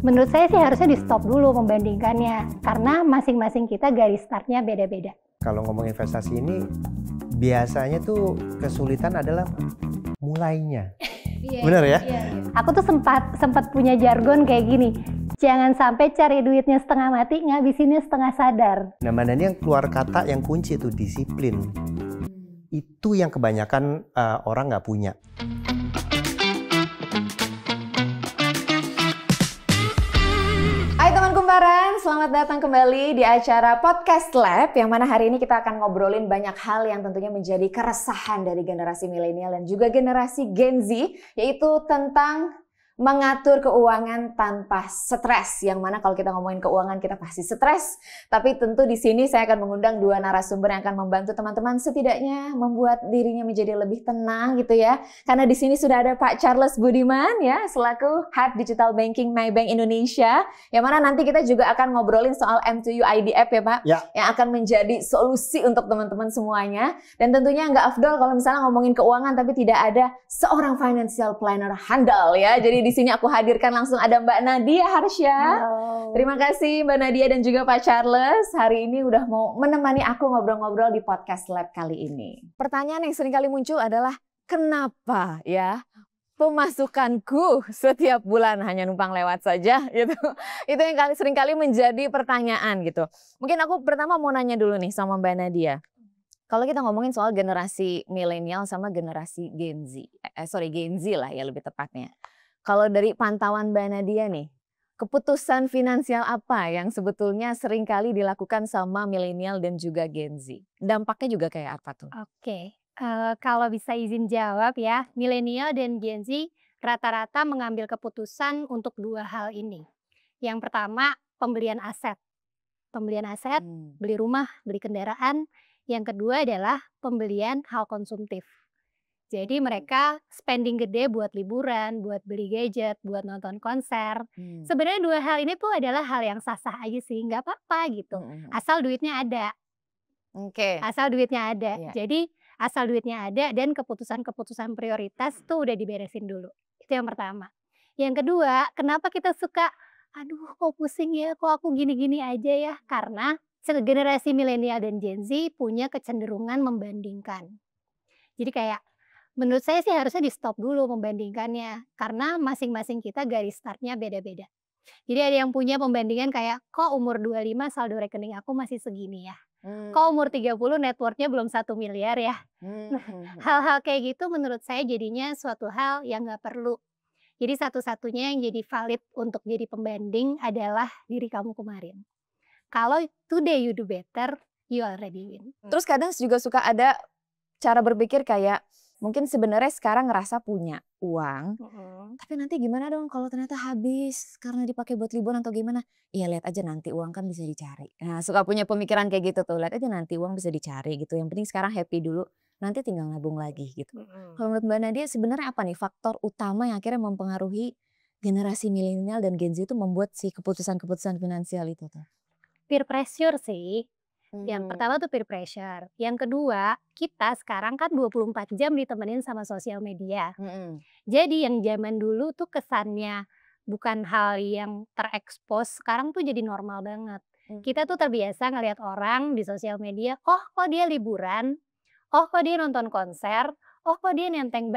Menurut saya sih harusnya di stop dulu membandingkannya, karena masing-masing kita garis startnya beda-beda. Kalau ngomong investasi ini, biasanya tuh kesulitan adalah mulainya. Bener ya? Aku tuh sempat punya jargon kayak gini, jangan sampai cari duitnya setengah mati, ngabisinnya setengah sadar. Nah, Mbak Nani yang keluar kata yang kunci itu disiplin. Itu yang kebanyakan orang nggak punya. Kumparan, selamat datang kembali di acara Podcast Lab yang mana hari ini kita akan ngobrolin banyak hal yang tentunya menjadi keresahan dari generasi milenial dan juga generasi Gen Z, yaitu tentang mengatur keuangan tanpa stres. Yang mana kalau kita ngomongin keuangan kita pasti stres, tapi tentu di sini saya akan mengundang dua narasumber yang akan membantu teman-teman setidaknya membuat dirinya menjadi lebih tenang gitu ya. Karena di sini sudah ada Pak Charles Budiman ya, selaku Head Digital Banking Maybank Indonesia. Yang mana nanti kita juga akan ngobrolin soal M2U ID App ya Pak, yang akan menjadi solusi untuk teman-teman semuanya. Dan tentunya nggak afdol kalau misalnya ngomongin keuangan tapi tidak ada seorang financial planner handal ya. Jadi di sini aku hadirkan langsung ada Mbak Nadia Harsya. Halo. Terima kasih Mbak Nadia dan juga Pak Charles. Hari ini udah mau menemani aku ngobrol-ngobrol di Podcast Lab kali ini. Pertanyaan yang sering kali muncul adalah kenapa ya pemasukanku setiap bulan hanya numpang lewat saja gitu. Itu yang sering kali menjadi pertanyaan gitu. Mungkin aku pertama mau nanya dulu nih sama Mbak Nadia. Kalau kita ngomongin soal generasi milenial sama generasi Gen Z, Gen Z lah ya lebih tepatnya. Kalau dari pantauan Mbak Nadia nih, keputusan finansial apa yang sebetulnya sering kali dilakukan sama milenial dan juga Gen Z? Dampaknya juga kayak apa tuh? Oke, kalau bisa izin jawab ya, milenial dan Gen Z rata-rata mengambil keputusan untuk dua hal ini. Yang pertama, pembelian aset. Pembelian aset, beli rumah, beli kendaraan. Yang kedua adalah pembelian hal konsumtif. Jadi mereka spending gede buat liburan, buat beli gadget, buat nonton konser. Sebenarnya dua hal ini tuh adalah hal yang sah-sah aja sih, nggak apa-apa gitu. Asal duitnya ada. Asal duitnya ada. Iya. Jadi asal duitnya ada dan keputusan-keputusan prioritas tuh udah diberesin dulu. Itu yang pertama. Yang kedua, kenapa kita suka, aduh kok pusing ya, kok aku gini-gini aja ya. Karena generasi milenial dan Gen Z punya kecenderungan membandingkan. Jadi kayak, menurut saya sih harusnya di stop dulu membandingkannya, karena masing-masing kita garis startnya beda-beda. Jadi ada yang punya pembandingan kayak, kok umur 25 saldo rekening aku masih segini ya? Kok umur 30 net worth-nya belum 1 miliar ya? Nah, hal-hal kayak gitu menurut saya jadinya suatu hal yang nggak perlu. Jadi satu-satunya yang jadi valid untuk jadi pembanding adalah diri kamu kemarin. Kalau today you do better, you already win. Terus kadang juga suka ada cara berpikir kayak, mungkin sebenarnya sekarang ngerasa punya uang, tapi nanti gimana dong kalau ternyata habis karena dipakai buat liburan atau gimana? Iya lihat aja nanti uang kan bisa dicari. Nah suka punya pemikiran kayak gitu tuh, lihat aja nanti uang bisa dicari gitu. Yang penting sekarang happy dulu, nanti tinggal nabung lagi gitu. Kalau menurut Mbak Nadia sebenarnya apa nih faktor utama yang akhirnya mempengaruhi generasi milenial dan Gen Z itu membuat si keputusan-keputusan finansial itu tuh? Peer pressure sih. Yang pertama tuh peer pressure. Yang kedua, kita sekarang kan 24 jam ditemenin sama sosial media. Jadi yang zaman dulu tuh kesannya bukan hal yang terekspos, sekarang tuh jadi normal banget. Kita tuh terbiasa ngelihat orang di sosial media, oh kok dia liburan, oh kok dia nonton konser, oh kok dia nenteng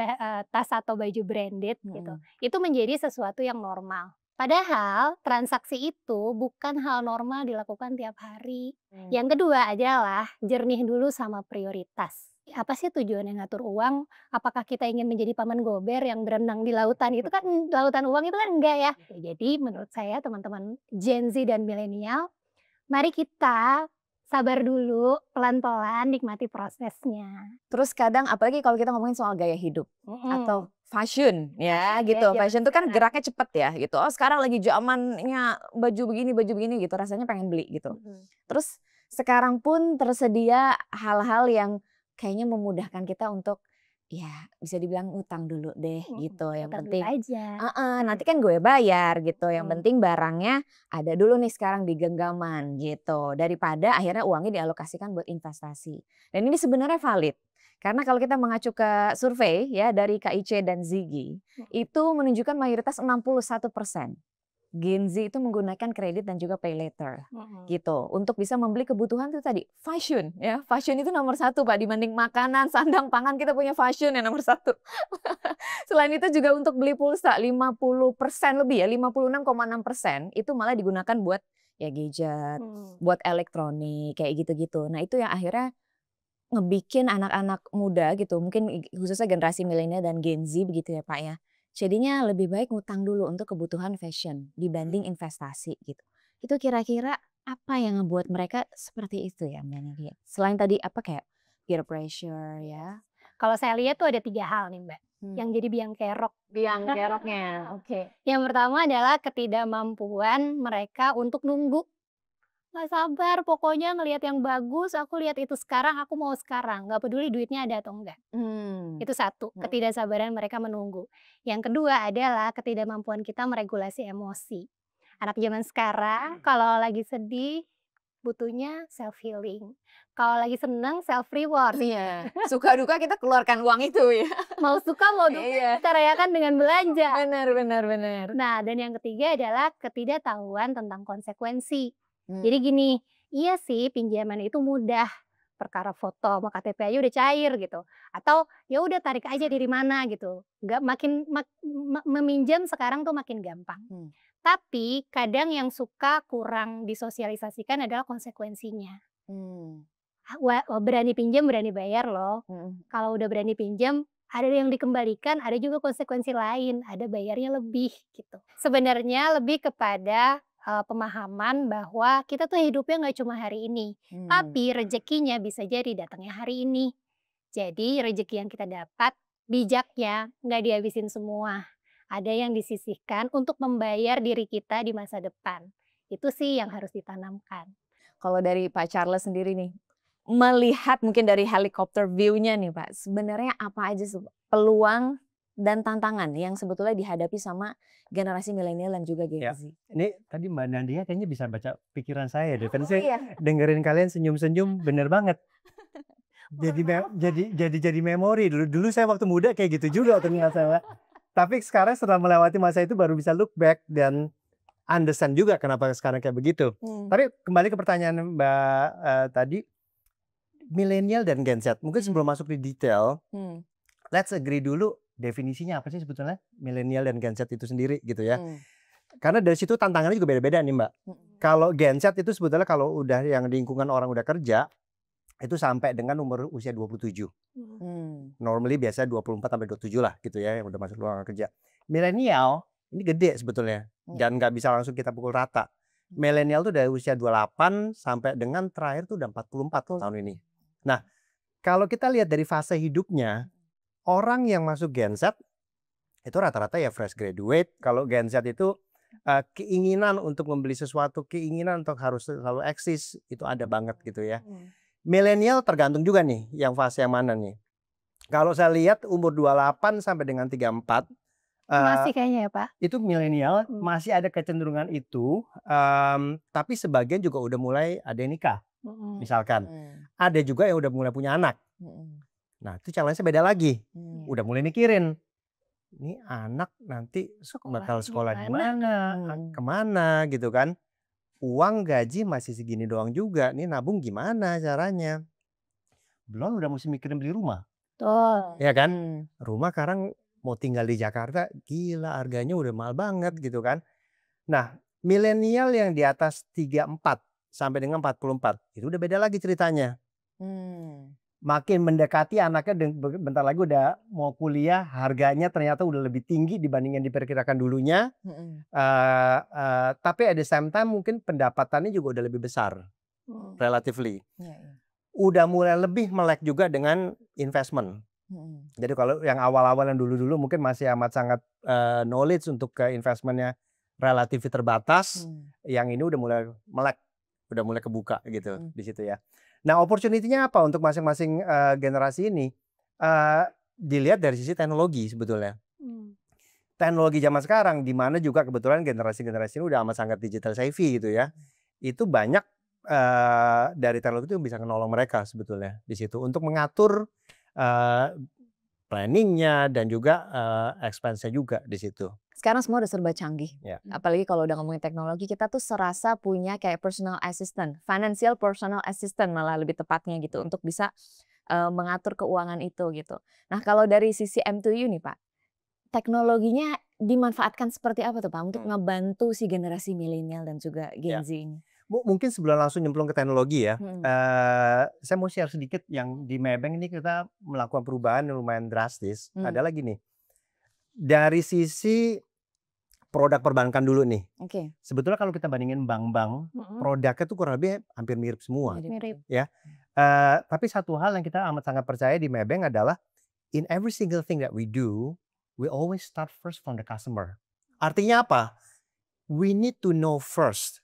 tas atau baju branded gitu. Itu menjadi sesuatu yang normal. Padahal transaksi itu bukan hal normal dilakukan tiap hari. Yang kedua adalah jernih dulu sama prioritas. Apa sih tujuannya ngatur uang? Apakah kita ingin menjadi paman gober yang berenang di lautan? Itu kan lautan uang itu kan enggak ya. Jadi menurut saya teman-teman Gen Z dan milenial, mari kita sabar dulu, pelan-pelan nikmati prosesnya. Terus kadang apalagi kalau kita ngomongin soal gaya hidup atau fashion ya gitu. Fashion itu kan geraknya cepet ya gitu. Oh sekarang lagi zamannya baju begini gitu. Rasanya pengen beli gitu. Terus sekarang pun tersedia hal-hal yang kayaknya memudahkan kita untuk ya bisa dibilang utang dulu deh gitu. Yang penting nanti kan gue bayar gitu. Yang penting barangnya ada dulu nih sekarang di genggaman gitu. Daripada akhirnya uangnya dialokasikan buat investasi. Dan ini sebenarnya valid. Karena kalau kita mengacu ke survei ya dari KIC dan Ziggy, itu menunjukkan mayoritas 61% Gen Z itu menggunakan kredit dan juga pay later gitu untuk bisa membeli kebutuhan itu tadi fashion ya. Fashion itu nomor satu Pak, dibanding makanan, sandang, pangan kita punya fashion yang nomor satu. Selain itu juga untuk beli pulsa 50% lebih ya, 56,6% itu malah digunakan buat ya gadget, buat elektronik kayak gitu-gitu. Nah itu yang akhirnya ngebikin anak-anak muda gitu, mungkin khususnya generasi milenial dan Gen Z begitu ya Pak ya. Jadinya lebih baik ngutang dulu untuk kebutuhan fashion dibanding investasi gitu. Itu kira-kira apa yang ngebuat mereka seperti itu ya Mbak Nadia? Selain tadi apa kayak peer pressure ya? Kalau saya lihat tuh ada 3 hal nih Mbak, yang jadi biang kerok. Biang keroknya, oke. Yang pertama adalah ketidakmampuan mereka untuk nunggu. Nggak sabar pokoknya ngelihat yang bagus, aku lihat itu sekarang, aku mau sekarang, nggak peduli duitnya ada atau enggak. Itu satu, ketidaksabaran mereka menunggu. Yang kedua adalah ketidakmampuan kita meregulasi emosi. Anak zaman sekarang kalau lagi sedih, butuhnya self healing. Kalau lagi seneng, self reward. Iya, suka duka kita keluarkan uang itu ya. Mau suka mau duka kita rayakan dengan belanja. Benar. Nah, dan yang ketiga adalah ketidaktahuan tentang konsekuensi. Jadi gini, iya sih pinjaman itu mudah, perkara foto sama KTP aja udah cair gitu. Atau ya udah tarik aja dari mana gitu. Nggak meminjam sekarang tuh makin gampang. Tapi kadang yang suka kurang disosialisasikan adalah konsekuensinya. Berani pinjam berani bayar loh. Kalau udah berani pinjam ada yang dikembalikan, ada juga konsekuensi lain, ada bayarnya lebih gitu. Sebenarnya lebih kepada pemahaman bahwa kita tuh hidupnya nggak cuma hari ini, tapi rezekinya bisa jadi datangnya hari ini. Jadi rezeki yang kita dapat bijaknya nggak dihabisin semua. Ada yang disisihkan untuk membayar diri kita di masa depan. Itu sih yang harus ditanamkan. Kalau dari Pak Charles sendiri nih, melihat mungkin dari helikopter view-nya nih Pak, sebenarnya apa aja peluang dan tantangan yang sebetulnya dihadapi sama generasi milenial dan juga Gen Z. Ini tadi Mbak Nadia kayaknya bisa baca pikiran saya deh. Saya dengerin kalian senyum-senyum bener banget. jadi memori dulu saya waktu muda kayak gitu juga ternyata. Tapi sekarang setelah melewati masa itu baru bisa look back dan understand juga kenapa sekarang kayak begitu. Tapi kembali ke pertanyaan Mbak tadi, milenial dan Gen Z. Mungkin sebelum masuk di detail, let's agree dulu definisinya apa sih sebetulnya milenial dan Gen Z itu sendiri gitu ya. Karena dari situ tantangannya juga beda-beda nih Mbak. Kalau Gen Z itu sebetulnya kalau udah yang lingkungan orang udah kerja, itu sampai dengan umur usia 27. Normally biasa 24 sampai 27 lah gitu ya yang udah masuk ruangan kerja. Milenial ini gede sebetulnya dan nggak bisa langsung kita pukul rata. Milenial tuh dari usia 28 sampai dengan terakhir tuh udah 44 tahun ini. Nah, kalau kita lihat dari fase hidupnya, orang yang masuk Gen Z itu rata-rata ya fresh graduate. Kalau Gen Z itu keinginan untuk membeli sesuatu, keinginan untuk harus selalu eksis itu ada banget gitu ya. Milenial tergantung juga nih yang fase yang mana nih. Kalau saya lihat umur 28 sampai dengan 34 masih kayaknya ya Pak. Itu milenial masih ada kecenderungan itu, tapi sebagian juga udah mulai ada yang nikah. Misalkan ada juga yang udah mulai punya anak. Nah itu challenge-nya beda lagi. Udah mulai mikirin, ini anak nanti bakal sekolah di mana, kemana gitu kan. Uang gaji masih segini doang juga, nih nabung gimana caranya. Belum udah mesti mikirin beli rumah. Betul. Ya kan, rumah sekarang mau tinggal di Jakarta, gila harganya udah mahal banget gitu kan. Nah milenial yang di atas 34 sampai dengan 44 itu udah beda lagi ceritanya. Makin mendekati anaknya bentar lagi udah mau kuliah, harganya ternyata udah lebih tinggi dibanding yang diperkirakan dulunya. Tapi at the same time mungkin pendapatannya juga udah lebih besar, relatively. Udah mulai lebih melek juga dengan investment. Jadi kalau yang awal-awal yang dulu-dulu mungkin masih amat sangat knowledge untuk ke investmentnya relatif terbatas, yang ini udah mulai melek, udah mulai kebuka gitu di situ ya. Nah opportunity-nya apa untuk masing-masing generasi ini? Dilihat dari sisi teknologi sebetulnya. Teknologi zaman sekarang, di mana juga kebetulan generasi-generasi ini udah amat sangat digital savvy gitu ya. Itu banyak dari teknologi itu bisa menolong mereka sebetulnya di situ untuk mengatur planningnya dan juga expense-nya juga di situ. Sekarang semua udah serba canggih. Ya. Apalagi kalau udah ngomongin teknologi, kita tuh serasa punya kayak personal assistant, financial personal assistant malah lebih tepatnya gitu untuk bisa mengatur keuangan itu gitu. Nah, kalau dari sisi M2U nih Pak, teknologinya dimanfaatkan seperti apa tuh Pak untuk ngebantu si generasi milenial dan juga Gen Z ini? Mungkin sebelum langsung nyemplung ke teknologi ya, saya mau share sedikit yang di Maybank ini kita melakukan perubahan yang lumayan drastis. Ada lagi nih, dari sisi produk perbankan dulu nih. Sebetulnya kalau kita bandingin bank-bank, produknya tuh kurang lebih hampir mirip semua. Mirip. Ya. Tapi satu hal yang kita amat sangat percaya di Maybank adalah in every single thing that we do, we always start first from the customer. Artinya apa? We need to know first.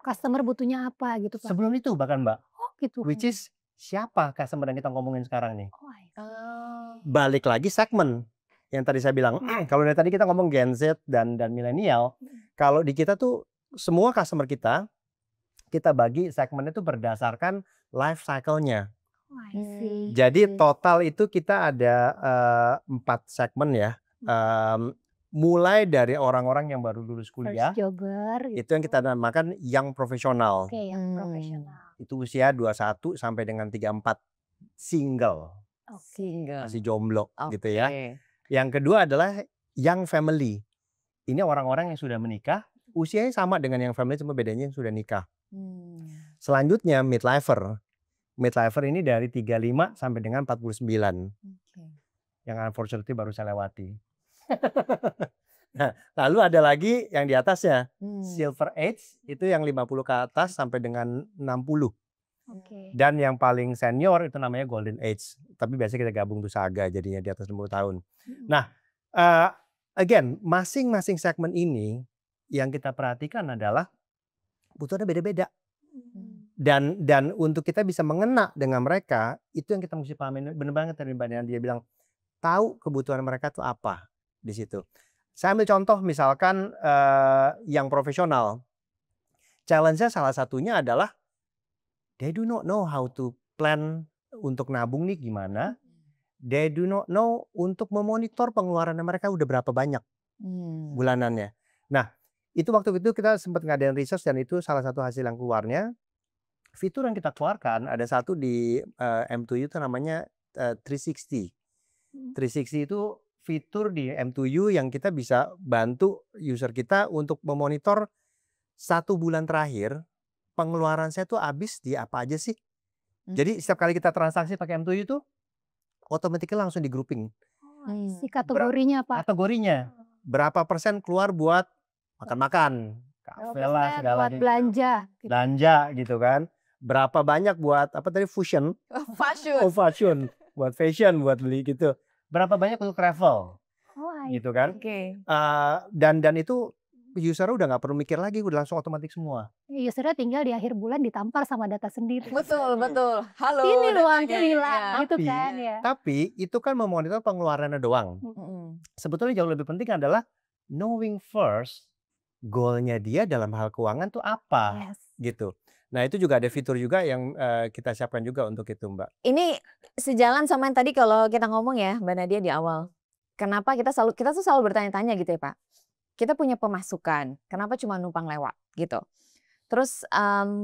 Customer butuhnya apa gitu Pak? Sebelum itu bahkan Mbak. Oh gitu. Which is siapa customer yang kita ngomongin sekarang nih? Oh, Balik lagi segmen yang tadi saya bilang. Kalau dari tadi kita ngomong Gen Z dan milenial, kalau di kita tuh semua customer kita bagi segmennya itu berdasarkan life cycle-nya. Jadi total itu kita ada 4 segmen ya. Mulai dari orang-orang yang baru lulus kuliah, jogger, itu yang kita namakan young profesional. Oke, yang profesional. Itu usia 21 sampai dengan 34, single. Masih jomblo gitu ya. Yang kedua adalah young family. Ini orang-orang yang sudah menikah, usianya sama dengan young family cuma bedanya yang sudah nikah. Selanjutnya midlifer. Midlifer ini dari 35 sampai dengan 49. Yang unfortunately baru saya lewati. Nah, lalu ada lagi yang di atasnya, silver age, itu yang 50 ke atas sampai dengan 60. Dan yang paling senior itu namanya golden age. Tapi biasanya kita gabung tuh saga jadinya di atas 60 tahun. Nah, again, masing-masing segmen ini yang kita perhatikan adalah butuhnya beda-beda. Dan untuk kita bisa mengena dengan mereka, itu yang kita mesti pahami. Benar banget tadi Mbak Diana dia bilang, tahu kebutuhan mereka tuh apa di situ. Saya ambil contoh misalkan yang profesional. Challenge-nya salah satunya adalah they do not know how to plan untuk nabung nih gimana. They do not know untuk memonitor pengeluaran mereka udah berapa banyak bulanannya. Nah, itu waktu itu kita sempat ngadain research dan itu salah satu hasil yang keluarnya. Fitur yang kita keluarkan ada satu di M2U itu namanya 360. 360 itu fitur di M2U yang kita bisa bantu user kita untuk memonitor 1 bulan terakhir pengeluaran saya tuh habis di apa aja sih. Jadi setiap kali kita transaksi pakai M2U itu otomatis langsung di grouping. Si kategorinya Pak. Kategorinya. Berapa persen keluar buat makan-makan, kafe lah segala buat belanja. Belanja gitu kan. Berapa banyak buat apa tadi fashion. Fashion. Buat fashion, buat beli gitu. Berapa banyak untuk travel, gitu kan? Dan itu user udah nggak perlu mikir lagi, udah langsung otomatis semua. Usernya tinggal di akhir bulan ditampar sama data sendiri. Betul. Halo. Ini uangnya hilang, gitu kan ya. Tapi itu kan memonitor pengeluarannya doang. Sebetulnya jauh lebih penting adalah knowing first goalnya dia dalam hal keuangan tuh apa, gitu. Nah itu juga ada fitur juga yang kita siapkan juga untuk itu Mbak. Ini sejalan sama yang tadi kalau kita ngomong ya Mbak Nadia di awal. Kenapa kita tuh selalu bertanya-tanya gitu ya Pak. Kita punya pemasukan, kenapa cuma numpang lewat gitu. Terus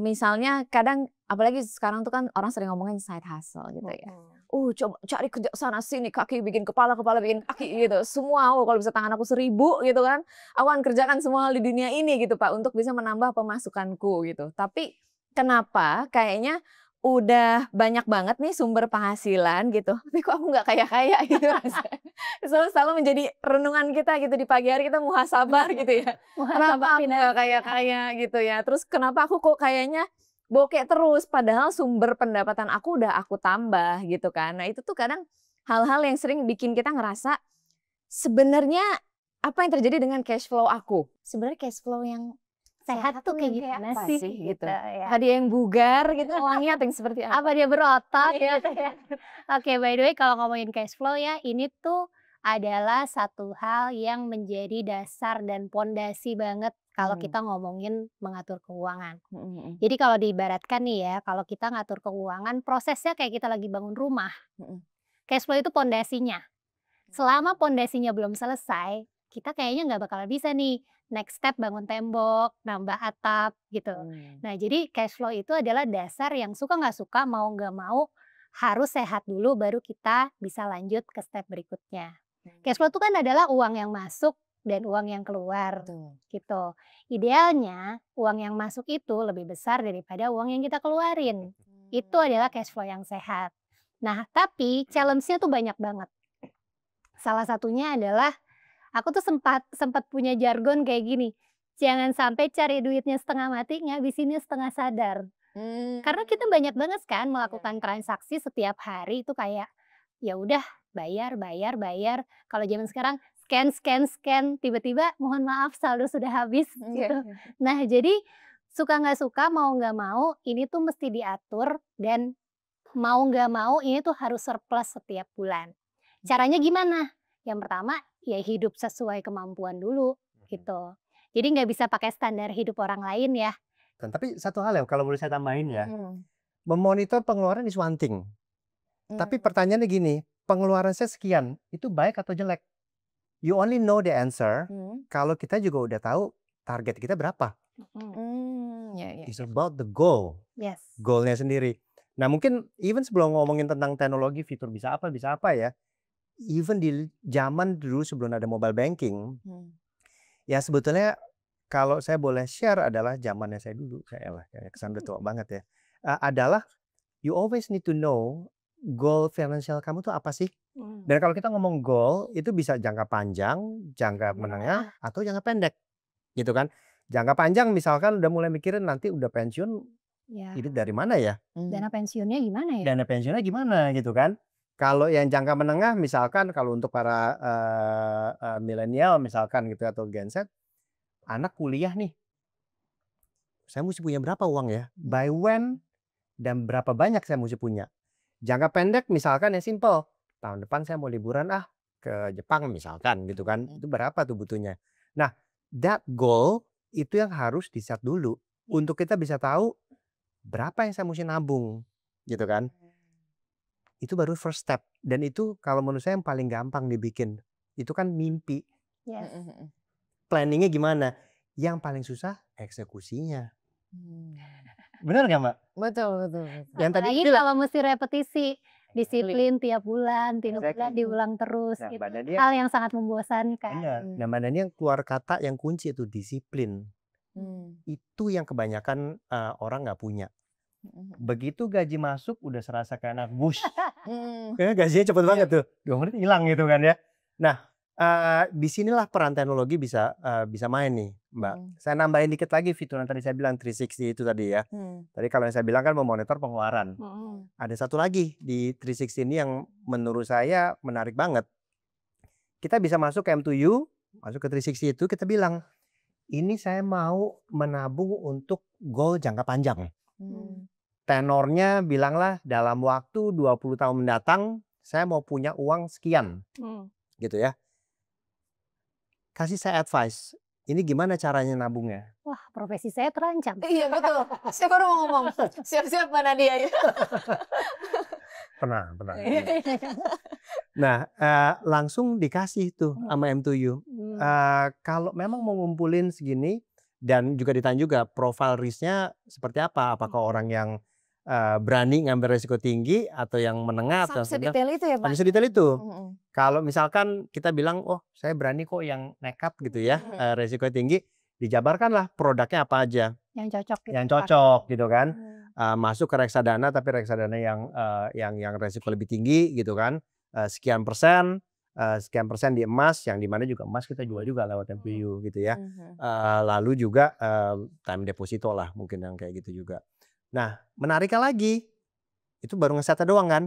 misalnya kadang apalagi sekarang tuh kan orang sering ngomongin side hustle gitu ya. Coba cari kerja sana sini, kaki bikin kepala bikin kaki gitu. Semua kalau bisa tangan aku 1000 gitu kan. Aku akan kerjakan semua hal di dunia ini gitu Pak untuk bisa menambah pemasukanku gitu. Tapi kenapa kayaknya udah banyak banget nih sumber penghasilan gitu, tapi kok aku nggak kaya-kaya gitu rasanya. Selalu menjadi renungan kita gitu di pagi hari kita muhasabah gitu ya. Kenapa aku nggak kaya-kaya gitu ya. Terus kenapa aku kok kayaknya bokek terus padahal sumber pendapatan aku udah aku tambah gitu kan. Nah itu tuh kadang hal-hal yang sering bikin kita ngerasa sebenarnya apa yang terjadi dengan cash flow aku. Sebenarnya cash flow yang sehat tuh kayak gimana sih gitu ya. Apa dia yang bugar gitu uangnya atau yang seperti apa? Apa dia berotot gitu ya. Oke, by the way kalau ngomongin cash flow ya, ini tuh adalah satu hal yang menjadi dasar dan pondasi banget kalau kita ngomongin mengatur keuangan. Jadi kalau diibaratkan nih ya, kalau kita ngatur keuangan prosesnya kayak kita lagi bangun rumah. Cash flow itu pondasinya. Selama pondasinya belum selesai, kita kayaknya nggak bakal bisa nih next step bangun tembok, nambah atap gitu. Nah jadi cash flow itu adalah dasar yang suka nggak suka, mau nggak mau harus sehat dulu baru kita bisa lanjut ke step berikutnya. Cash flow itu kan adalah uang yang masuk dan uang yang keluar gitu. Idealnya uang yang masuk itu lebih besar daripada uang yang kita keluarin. Itu adalah cash flow yang sehat. Nah, tapi challenge-nya tuh banyak banget. Salah satunya adalah aku tuh sempat punya jargon kayak gini. Jangan sampai cari duitnya setengah mati, ngabisinnya setengah sadar. Karena kita banyak banget kan melakukan transaksi setiap hari itu kayak ya udah bayar. Kalau zaman sekarang scan, tiba-tiba mohon maaf saldo sudah habis gitu. Nah, jadi suka nggak suka, mau nggak mau ini tuh mesti diatur dan mau nggak mau ini tuh harus surplus setiap bulan. Caranya gimana? Yang pertama ya hidup sesuai kemampuan dulu gitu. Jadi nggak bisa pakai standar hidup orang lain ya. Tapi satu hal yang kalau boleh saya tambahin ya, memonitor pengeluaran is one thing. Tapi pertanyaannya gini, pengeluaran saya sekian, itu baik atau jelek? You only know the answer kalau kita juga udah tahu target kita berapa. It's about the goal. Yes. Goalnya sendiri. Nah mungkin even sebelum ngomongin tentang teknologi, fitur bisa apa ya. Even di zaman dulu sebelum ada mobile banking, ya sebetulnya kalau saya boleh share adalah zamannya saya dulu, saya kesan udah tua banget ya. Adalah you always need to know goal finansial kamu tuh apa sih? Dan kalau kita ngomong goal itu bisa jangka panjang, jangka menengah, atau jangka pendek, gitu kan? Jangka panjang misalkan udah mulai mikirin nanti udah pensiun, itu dari mana ya? Dana pensiunnya gimana ya? Dana pensiunnya gimana gitu kan? Kalau yang jangka menengah misalkan kalau untuk para milenial misalkan gitu atau Gen Z, anak kuliah nih, saya mesti punya berapa uang ya? By when dan berapa banyak saya mesti punya? Jangka pendek misalkan yang simple, tahun depan saya mau liburan ke Jepang misalkan gitu kan, itu berapa tuh butuhnya? Nah, that goal itu yang harus di-set dulu untuk kita bisa tahu berapa yang saya mesti nabung gitu kan. Itu baru first step dan itu kalau menurut saya yang paling gampang dibikin. Itu kan mimpi. Yes. Planningnya gimana? Yang paling susah eksekusinya. Benar nggak Mbak? Betul. Yang tadi Apalagi kalau mesti repetisi, disiplin tiap bulan diulang terus. Nah, gitu. Mbak Dania, Hal yang sangat membosankan. benar. Nah, Mbak Dania yang keluar kata yang kunci itu disiplin. Itu yang kebanyakan orang nggak punya. Begitu gaji masuk udah serasa kayak anak wush. Gajinya cepet banget tuh, 2 menit hilang gitu kan ya. Nah, disinilah peran teknologi bisa main nih Mbak. Saya nambahin dikit lagi fitur yang tadi saya bilang 360 itu tadi ya. Tadi kalau yang saya bilang kan memonitor pengeluaran. Ada satu lagi di 360 ini yang menurut saya menarik banget. Kita bisa masuk ke M2U, masuk ke 360 itu kita bilang, ini saya mau menabung untuk goal jangka panjang. Tenornya bilanglah dalam waktu 20 tahun mendatang saya mau punya uang sekian. Gitu ya. Kasih saya advice, ini gimana caranya nabungnya? Wah, profesi saya terancam. Iya betul. Saya baru mau ngomong. Siap-siap Mbak Nadia ya. Pernah. Nah, langsung dikasih tuh sama M2U. Kalau memang mau ngumpulin segini dan juga ditanya juga profile risknya seperti apa? Apakah orang yang berani ngambil risiko tinggi atau yang menengah atau sedetail itu ya Pak? Sedetail itu. Kalau misalkan kita bilang, oh saya berani kok yang nekat gitu ya, risiko tinggi, dijabarkanlah produknya apa aja yang cocok gitu. Yang cocok gitu kan. Masuk ke reksadana tapi reksadana yang risiko lebih tinggi gitu kan. Sekian persen di emas, yang dimana juga emas kita jual juga lewat MPU gitu ya. Lalu juga time deposito lah mungkin yang kayak gitu juga. Nah, menariknya lagi, itu baru ngesetnya doang kan.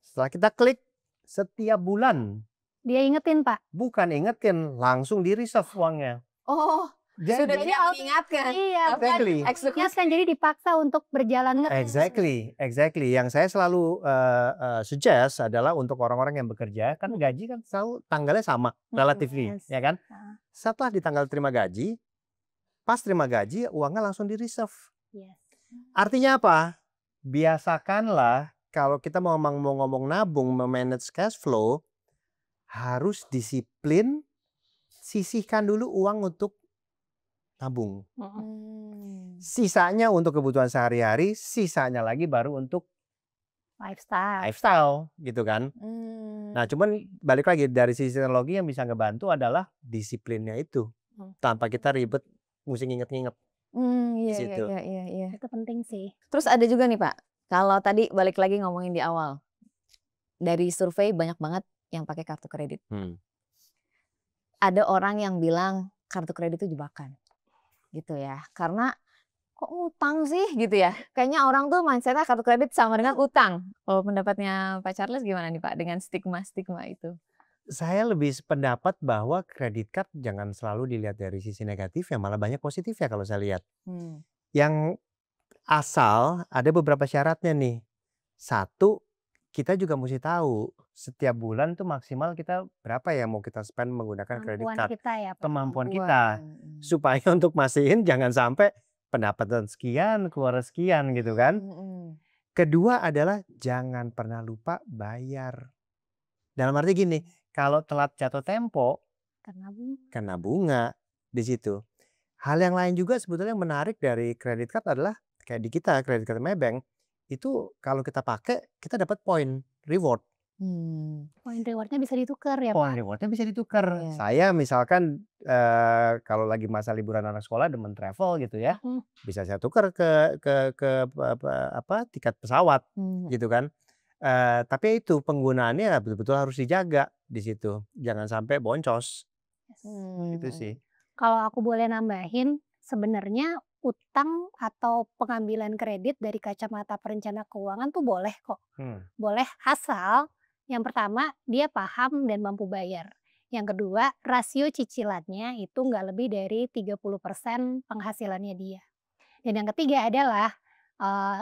Setelah kita klik, setiap bulan. Dia ingetin Pak? Bukan ingetin, langsung di reserve uangnya. Oh, sudah tidak mengingatkan. Iya, exactly. Ingatkan, jadi dipaksa untuk berjalan. Exactly. Yang saya selalu suggest adalah untuk orang-orang yang bekerja, kan gaji kan selalu tanggalnya sama, relatively, ya kan. Setelah di tanggal terima gaji, pas terima gaji, uangnya langsung di reserve. Yes. Artinya apa? Biasakanlah kalau kita mau ngomong nabung, memanage cash flow, harus disiplin sisihkan dulu uang untuk tabung. Sisanya untuk kebutuhan sehari-hari, sisanya lagi baru untuk lifestyle gitu kan. Nah cuman balik lagi dari sisi teknologi yang bisa ngebantu adalah disiplinnya itu. Tanpa kita ribet mesti nginget-nginget. Iya. Itu penting sih. Terus ada juga nih Pak, kalau tadi balik lagi ngomongin di awal, dari survei banyak banget yang pakai kartu kredit. Ada orang yang bilang kartu kredit itu jebakan, gitu ya. Karena kok utang sih gitu ya. Kayaknya orang tuh mindsetnya kartu kredit sama dengan utang. Kalau pendapatnya Pak Charles gimana nih Pak dengan stigma-stigma itu? Saya lebih sependapat bahwa kredit card jangan selalu dilihat dari sisi negatif, ya malah banyak positif ya kalau saya lihat. Yang asal ada beberapa syaratnya nih. Satu, kita juga mesti tahu setiap bulan tuh maksimal kita berapa ya mau kita spend menggunakan kredit card. Kemampuan kita. Supaya untuk mastiin jangan sampai pendapatan sekian, keluar sekian gitu kan. Kedua adalah jangan pernah lupa bayar. Dalam arti gini, kalau telat jatuh tempo, kena bunga di situ. Hal yang lain juga sebetulnya yang menarik dari kredit card adalah kayak di kita kredit card Maybank itu kalau kita pakai kita dapat poin reward. Poin rewardnya bisa ditukar ya Pak? Poin rewardnya bisa ditukar. Saya misalkan kalau lagi masa liburan anak sekolah demen travel gitu ya, bisa saya tukar ke tiket pesawat gitu kan. Tapi itu penggunaannya betul-betul harus dijaga di situ, jangan sampai boncos. Itu sih. Kalau aku boleh nambahin, sebenarnya utang atau pengambilan kredit dari kacamata perencana keuangan tuh boleh kok. Boleh asal yang pertama dia paham dan mampu bayar. Yang kedua, rasio cicilannya itu nggak lebih dari 30% penghasilannya dia. Dan yang ketiga adalah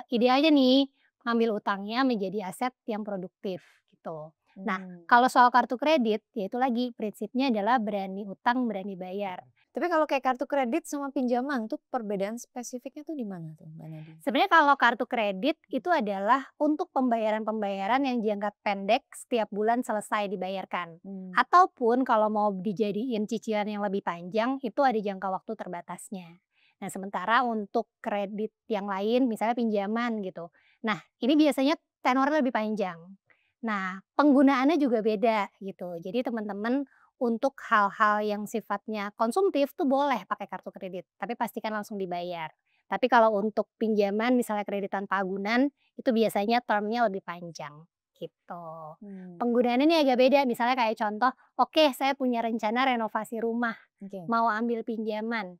idealnya nih mengambil utangnya menjadi aset yang produktif gitu. Nah, kalau soal kartu kredit, ya itu lagi prinsipnya adalah berani utang, berani bayar. Tapi kalau kayak kartu kredit sama pinjaman tuh perbedaan spesifiknya tuh di mana tuh Mbak Nadine? Sebenarnya kalau kartu kredit itu adalah untuk pembayaran-pembayaran yang jangka pendek setiap bulan selesai dibayarkan. Ataupun kalau mau dijadiin cicilan yang lebih panjang itu ada jangka waktu terbatasnya. Nah, sementara untuk kredit yang lain misalnya pinjaman gitu. Nah, ini biasanya tenornya lebih panjang. Nah, penggunaannya juga beda gitu. Jadi teman-teman untuk hal-hal yang sifatnya konsumtif tuh boleh pakai kartu kredit, tapi pastikan langsung dibayar. Tapi kalau untuk pinjaman misalnya kredit tanpa agunan, itu biasanya termnya lebih panjang gitu. Penggunaannya ini agak beda, misalnya kayak contoh, oke saya punya rencana renovasi rumah, mau ambil pinjaman.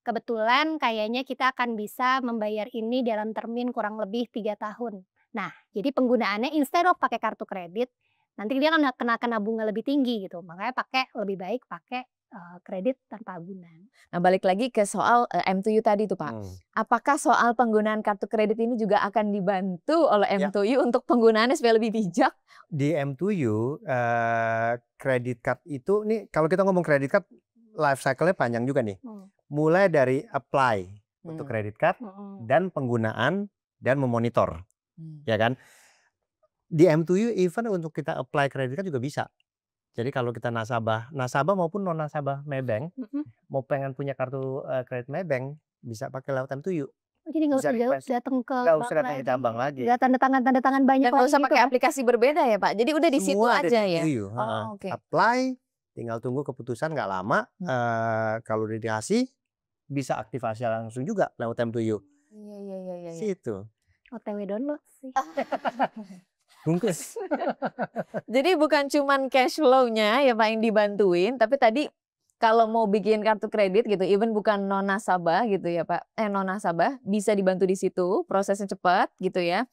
Kebetulan kayaknya kita akan bisa membayar ini dalam termin kurang lebih 3 tahun. Nah, jadi penggunaannya instead of pakai kartu kredit, nanti dia kan kena bunga lebih tinggi gitu. Makanya lebih baik pakai kredit tanpa agunan. Nah, balik lagi ke soal M2U tadi tuh Pak. Apakah soal penggunaan kartu kredit ini juga akan dibantu oleh M2U untuk penggunaannya supaya lebih bijak? Di M2U kredit card itu nih kalau kita ngomong kredit card life cycle-nya panjang juga nih. Mulai dari apply untuk kredit card dan penggunaan dan memonitor. Ya kan? Di M2U even untuk kita apply kredit card juga bisa. Jadi kalau kita nasabah maupun non nasabah Maybank, mau pengen punya kartu kredit Maybank bisa pakai lewat M2U. Jadi nggak usah datang ke bank lagi. Nggak tanda tangan banyak. Dan nggak usah pakai aplikasi berbeda ya Pak. Jadi udah di situ aja ya. Apply, tinggal tunggu keputusan nggak lama. Kalau udah dikasih bisa aktivasi langsung juga lewat M2U. Iya. Situ. OTW download sih. Bungkus. Jadi bukan cuman cash flow-nya ya Pak yang dibantuin, tapi tadi kalau mau bikin kartu kredit gitu, even bukan non nasabah gitu ya Pak, non nasabah bisa dibantu di situ, prosesnya cepat gitu ya.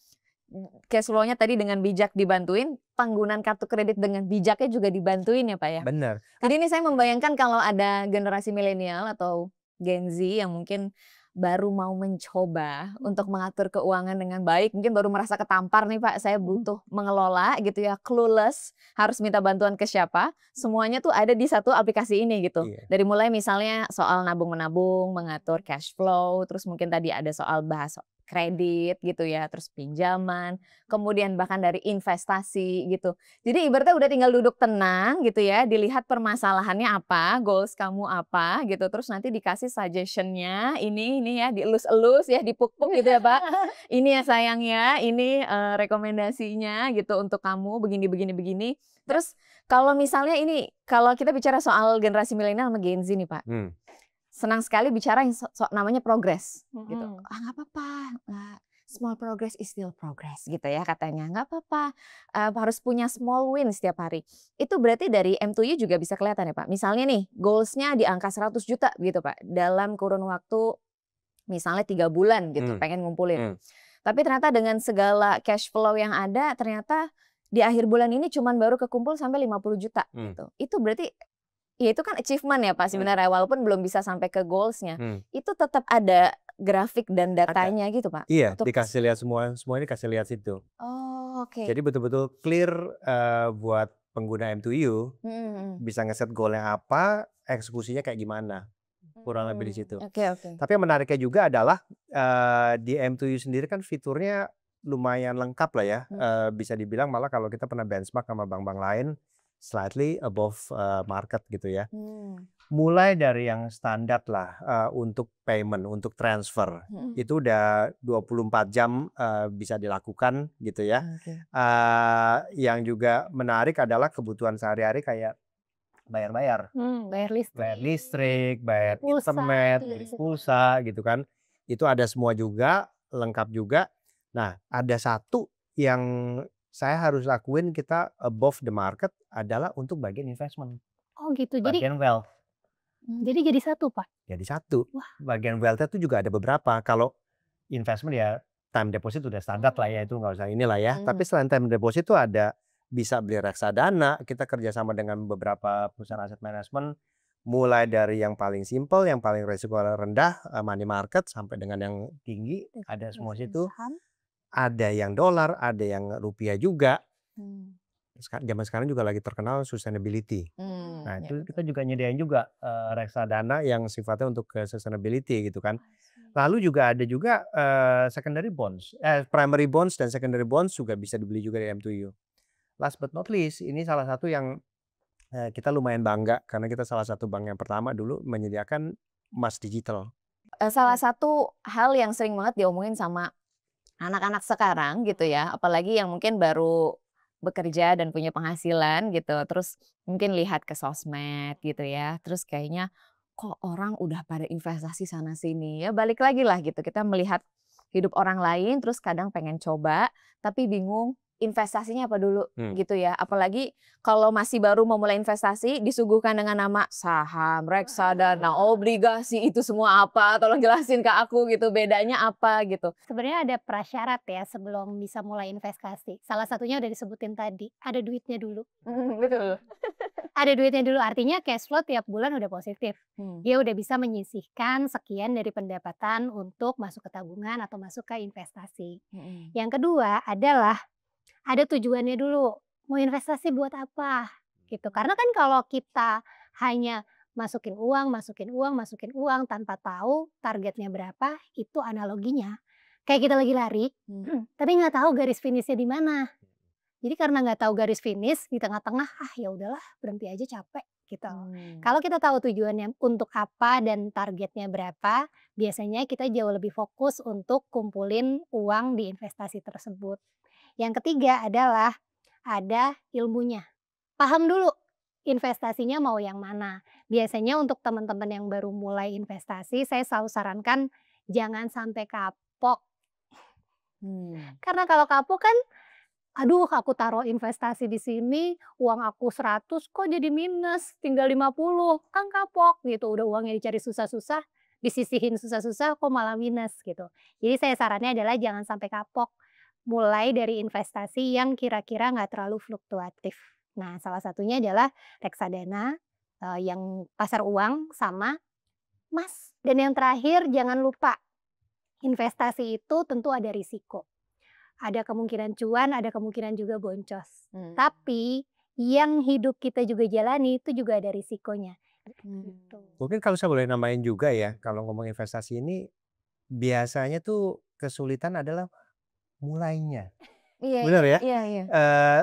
Cash flow-nya tadi dengan bijak dibantuin, penggunaan kartu kredit dengan bijaknya juga dibantuin ya Pak ya. Benar. Jadi ini saya membayangkan kalau ada generasi milenial atau Gen Z yang mungkin baru mau mencoba untuk mengatur keuangan dengan baik, mungkin baru merasa ketampar nih Pak, saya butuh mengelola gitu ya, clueless, harus minta bantuan ke siapa, semuanya tuh ada di satu aplikasi ini gitu. Dari mulai misalnya soal nabung-menabung, mengatur cash flow, terus mungkin tadi ada soal bahas kredit gitu ya, terus pinjaman, kemudian bahkan dari investasi gitu. Jadi ibaratnya udah tinggal duduk tenang gitu ya, dilihat permasalahannya apa, goals kamu apa gitu, terus nanti dikasih suggestionnya, ini ya, dielus-elus ya, dipuk-puk gitu ya Pak. Ini ya sayang ya, ini rekomendasinya gitu untuk kamu begini. Terus kalau misalnya ini, kalau kita bicara soal generasi milenial sama Gen Z nih Pak. Senang sekali bicara yang namanya progress gitu. Nggak apa-apa, small progress is still progress gitu ya katanya. Nggak apa-apa, harus punya small win setiap hari. Itu berarti dari M2U juga bisa kelihatan ya Pak. Misalnya nih goalsnya di angka 100 juta gitu Pak. Dalam kurun waktu misalnya 3 bulan gitu pengen ngumpulin. Tapi ternyata dengan segala cash flow yang ada ternyata di akhir bulan ini cuman baru kekumpul sampai 50 juta gitu. Itu berarti ya itu kan achievement ya Pak sebenarnya walaupun belum bisa sampai ke goalsnya. Itu tetap ada grafik dan datanya gitu Pak? Iya, dikasih lihat semua ini kasih lihat situ. Oh oke. Jadi betul-betul clear buat pengguna M2U bisa ngeset goalnya apa, eksekusinya kayak gimana. Kurang lebih di situ. Oke. Tapi yang menariknya juga adalah di M2U sendiri kan fiturnya lumayan lengkap lah ya. Bisa dibilang malah kalau kita pernah benchmark sama bank-bank lain slightly above market gitu ya. Mulai dari yang standar lah untuk payment, untuk transfer. Itu udah 24 jam bisa dilakukan gitu ya. Yang juga menarik adalah kebutuhan sehari-hari kayak bayar-bayar. Bayar listrik, bayar internet, beli pulsa gitu kan. Itu ada semua juga, lengkap juga. Nah, ada satu yang saya harus lakuin kita above the market adalah untuk bagian investment. Oh gitu, bagian wealth. Jadi satu Pak? Jadi satu. Wah. Bagian wealth itu juga ada beberapa. Kalau investment ya time deposit udah standar lah ya, itu nggak usah inilah ya. Tapi selain time deposit itu ada bisa beli reksadana, kita kerjasama dengan beberapa perusahaan aset management, mulai dari yang paling simple, yang paling resiko rendah, money market, sampai dengan yang tinggi, ada semua situ. Ada yang dolar, ada yang rupiah juga. Zaman sekarang juga lagi terkenal sustainability. Nah itu kita juga nyediain juga reksadana yang sifatnya untuk sustainability gitu kan. Lalu juga ada juga secondary bonds, primary bonds dan secondary bonds juga bisa dibeli juga di M2U. Last but not least, ini salah satu yang kita lumayan bangga karena kita salah satu bank yang pertama dulu menyediakan emas digital. Salah satu hal yang sering banget diomongin sama anak-anak sekarang gitu ya, apalagi yang mungkin baru bekerja dan punya penghasilan gitu, terus mungkin lihat ke sosmed gitu ya, terus kayaknya kok orang udah pada investasi sana sini ya, balik lagi lah gitu, kita melihat hidup orang lain terus kadang pengen coba tapi bingung investasinya apa dulu gitu ya, apalagi kalau masih baru mau mulai investasi disuguhkan dengan nama saham, reksadana, obligasi, itu semua apa, tolong jelasin ke aku gitu, bedanya apa gitu. Sebenarnya ada prasyarat ya sebelum bisa mulai investasi. Salah satunya udah disebutin tadi, ada duitnya dulu. Betul. Ada duitnya dulu, artinya cash flow tiap bulan udah positif. Dia udah bisa menyisihkan sekian dari pendapatan untuk masuk ke tabungan atau masuk ke investasi. Yang kedua adalah ada tujuannya dulu, mau investasi buat apa gitu. Karena kan kalau kita hanya masukin uang tanpa tahu targetnya berapa, itu analoginya kayak kita lagi lari, tapi nggak tahu garis finishnya di mana. Jadi karena nggak tahu garis finish di tengah-tengah, ya udahlah berhenti aja capek gitu. Kalau kita tahu tujuannya untuk apa dan targetnya berapa, biasanya kita jauh lebih fokus untuk kumpulin uang di investasi tersebut. Yang ketiga adalah ada ilmunya. Paham dulu investasinya mau yang mana. Biasanya untuk teman-teman yang baru mulai investasi, saya selalu sarankan jangan sampai kapok. Karena kalau kapok kan, aduh aku taruh investasi di sini, uang aku 100 kok jadi minus, tinggal 50, kan kapok gitu. Udah uangnya dicari susah-susah, disisihin susah-susah kok malah minus gitu. Jadi saya sarannya adalah jangan sampai kapok. Mulai dari investasi yang kira-kira nggak terlalu fluktuatif. Nah, salah satunya adalah reksadana, yang pasar uang sama emas. Dan yang terakhir jangan lupa, investasi itu tentu ada risiko. Ada kemungkinan cuan, ada kemungkinan juga boncos. Tapi yang hidup kita juga jalani itu juga ada risikonya. Gitu. Mungkin kalau saya boleh namain juga ya, kalau ngomong investasi ini biasanya tuh kesulitan adalah mulainya. Iya, Benar ya? iya.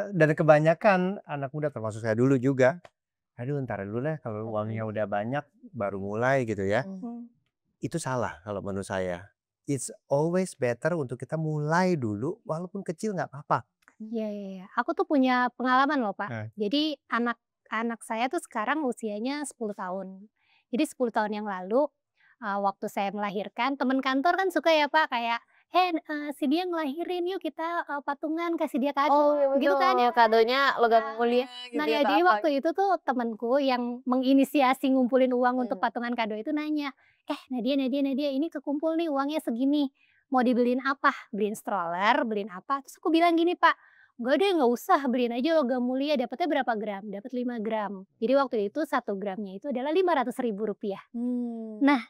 Dan kebanyakan anak muda termasuk saya dulu juga, aduh ntar dulu lah kalau uangnya udah banyak baru mulai gitu ya. Itu salah kalau menurut saya. It's always better untuk kita mulai dulu walaupun kecil nggak apa-apa. Iya. Aku tuh punya pengalaman loh, Pak. Jadi anak saya tuh sekarang usianya 10 tahun. Jadi 10 tahun yang lalu, waktu saya melahirkan, teman kantor kan suka ya Pak kayak, si dia ngelahirin yuk kita patungan kasih dia kado, Oh iya gitu kan ya. kadonya logam mulia gitu Nah ya, ya jadi waktu itu tuh temenku yang menginisiasi ngumpulin uang untuk patungan kado itu nanya, Nadia ini kekumpul nih uangnya segini, mau dibeliin apa? Beliin stroller, beliin apa? Terus aku bilang gini Pak, enggak deh nggak usah, beliin aja logam mulia, dapatnya berapa gram? Dapat 5 gram. Jadi waktu itu 1 gramnya itu adalah Rp500.000. Nah,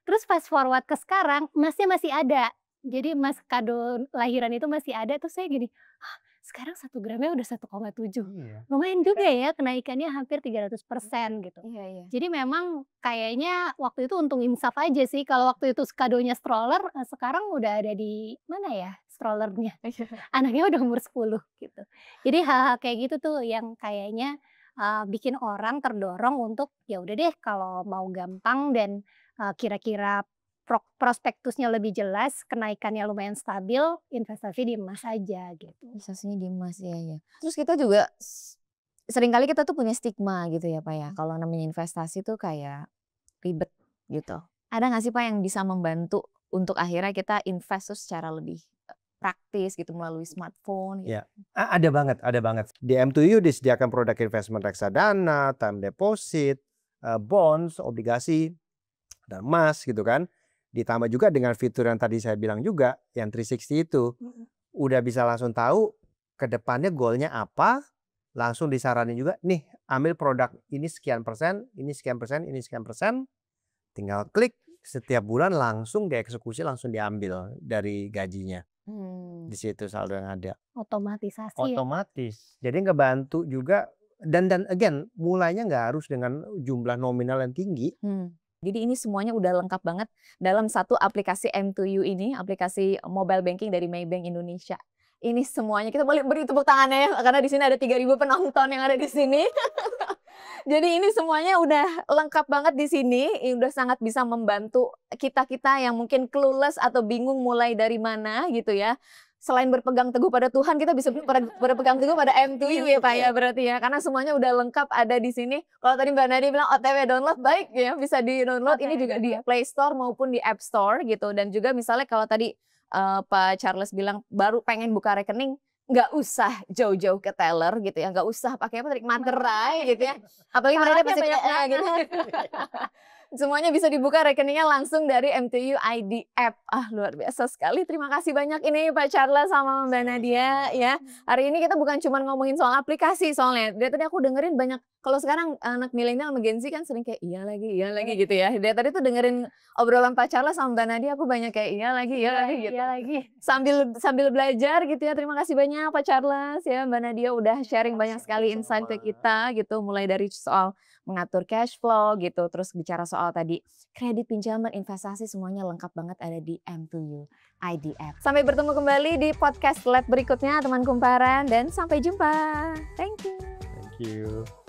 terus fast forward ke sekarang, emasnya masih ada. Jadi emas kado lahiran itu masih ada, terus saya gini, "Hah, sekarang 1 gramnya udah 1,7. Lumayan juga ya kenaikannya hampir 300% gitu." Iya. Jadi memang kayaknya waktu itu untung insaf aja sih, kalau waktu itu kadonya stroller, sekarang udah ada di mana ya strollernya? Anaknya udah umur 10 gitu. Jadi hal-hal kayak gitu tuh yang kayaknya, bikin orang terdorong untuk, ya udah deh kalau mau gampang dan, kira-kira prospektusnya lebih jelas, kenaikannya lumayan stabil, investasi di emas aja gitu. Investasinya di emas, ya. Terus kita juga seringkali kita tuh punya stigma gitu ya Pak ya, kalau namanya investasi tuh kayak ribet gitu. Ada nggak sih Pak yang bisa membantu untuk akhirnya kita invest tuh secara lebih praktis gitu melalui smartphone gitu? Ya, ada banget. Di M2U disediakan produk investment reksadana, time deposit, bonds, obligasi, dan emas gitu kan. Ditambah juga dengan fitur yang tadi saya bilang juga, yang 360 itu. Udah bisa langsung tahu ke depannya goalnya apa, langsung disaranin juga, nih ambil produk ini sekian persen, ini sekian persen, ini sekian persen. Tinggal klik, setiap bulan langsung dieksekusi, langsung diambil dari gajinya. Di situ saldo yang ada. Otomatisasi. Otomatis. Jadi ngebantu juga, dan again, mulainya nggak harus dengan jumlah nominal yang tinggi. Jadi ini semuanya udah lengkap banget dalam satu aplikasi M2U ini, aplikasi mobile banking dari Maybank Indonesia. Ini semuanya kita boleh beri tepuk tangannya ya, karena di sini ada 3.000 penonton yang ada di sini. Jadi ini semuanya udah lengkap banget di sini, udah sangat bisa membantu kita-kita yang mungkin clueless atau bingung mulai dari mana gitu ya. Selain berpegang teguh pada Tuhan, kita bisa berpegang teguh pada M2U ya Pak ya berarti ya. Karena semuanya udah lengkap ada di sini. Kalau tadi Mbak Nadia bilang OTW download, baik ya, bisa di-download. Ini juga di Play Store maupun di App Store gitu. Dan juga misalnya kalau tadi Pak Charles bilang baru pengen buka rekening, nggak usah jauh-jauh ke teller gitu ya. Nggak usah pakai apa tadi, materai gitu ya. Apalagi mereka pasti banyak gitu. Semuanya bisa dibuka rekeningnya langsung dari M2U ID App. Luar biasa sekali. Terima kasih banyak ini Pak Charles sama Mbak Nadia ya. Hari ini kita bukan cuma ngomongin soal aplikasi soalnya. Dari tadi aku dengerin banyak, kalau sekarang anak milenial sama Gen Z kan sering kayak iya lagi gitu ya. Dari tadi tuh dengerin obrolan Pak Charles sama Mbak Nadia, aku banyak kayak iya lagi gitu. Iya lagi. Sambil belajar gitu ya. Terima kasih banyak Pak Charles ya, Mbak Nadia udah sharing banyak sekali insight ke kita gitu. Mulai dari soal mengatur cash flow gitu, terus bicara soal tadi kredit, pinjaman, investasi, semuanya lengkap banget ada di M2U ID App. Sampai bertemu kembali di podcast Lab berikutnya teman kumparan, dan sampai jumpa. Thank you. Thank you.